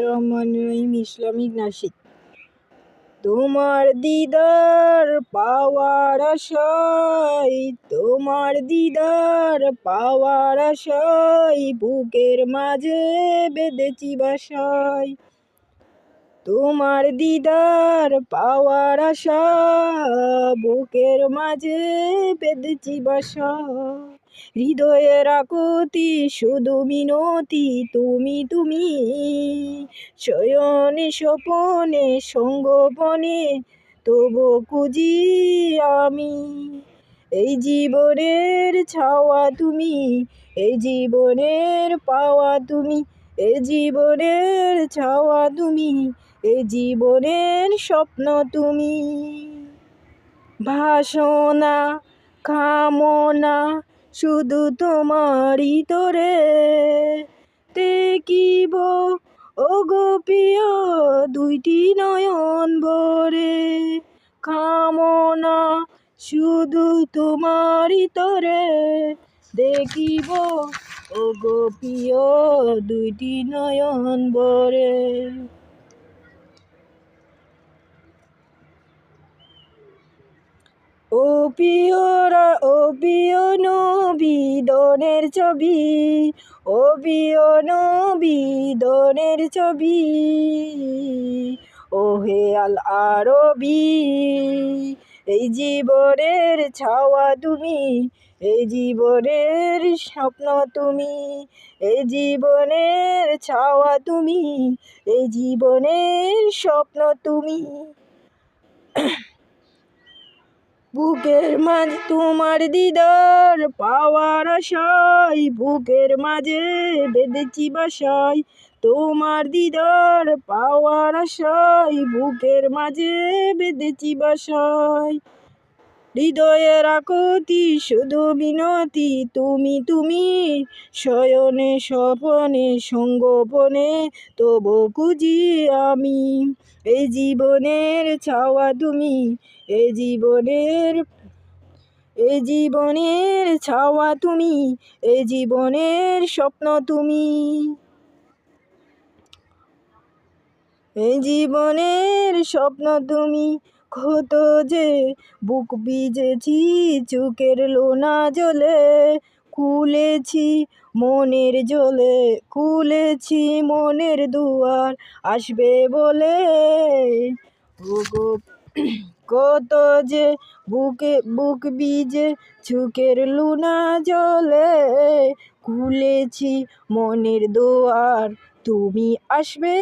রহমান রহিম Islamic nasheed. তোমার দিদার পাওয়ার আশায়, তোমার দিদার পাওয়ার আশায় বুকের মাঝে বেঁধেছি বাসায়। তোমার দিদার পাওয়ার আশা বুকের মাঝে বেঁধেছি বাসা। হৃদয়ের আকুতি শুধু মিনতি তুমি তুমি, শয়নে স্বপনে সঙ্গোপনে তবু খুঁজি আমি। এই জীবনের ছাওয়া তুমি, এই জীবনের পাওয়া তুমি, এই জীবনের ছাওয়া তুমি, এই জীবনের স্বপ্ন তুমি। ভাসনা কামনা শুধু তোমারই তোরে দেখিব, ওগো প্রিয় দুইটি নয়ন ভরে। কামনা শুধু তোমারই তোরে দেখিব, ওগো প্রিয় দুইটি নয়ন ভরে। ও প্রিয় নবী দনের ছবি, ও প্রিয় নবী দনের ছবি, ও হে আল আরবি। এই জীবনের ছাওয়া তুমি, এই জীবনের স্বপ্ন তুমি, এই জীবনের ছাওয়া তুমি, এই জীবনের স্বপ্ন তুমি। বুকের মাঝে তোমার দিদার পাওয়ার আশায়, বুকের মাঝে বেঁধেছি বাসায়। তোমার দিদার পাওয়ার আশায় বুকের মাঝে বেঁধেছি বাসায়। হৃদয়ের আকুতি শুধু মিনতি তুমি তুমি, শয়নে স্বপনে সঙ্গোপনে তবু খুঁজি আমি। এই জীবনের ছাওয়া তুমি, এই জীবনের ছাওয়া তুমি, এই জীবনের স্বপ্ন তুমি। এই জীবনের স্বপ্ন তুমি। কত যে বুক ভিজেছি চোখের লোনা জলে, খুলেছি মনের জলে, খুলেছি মনের দুয়ার আসবে বলে। ওগো কত যে বুক ভিজে চোখের লোনা জলে, খুলেছি মনের দুয়ার তুমি আসবে।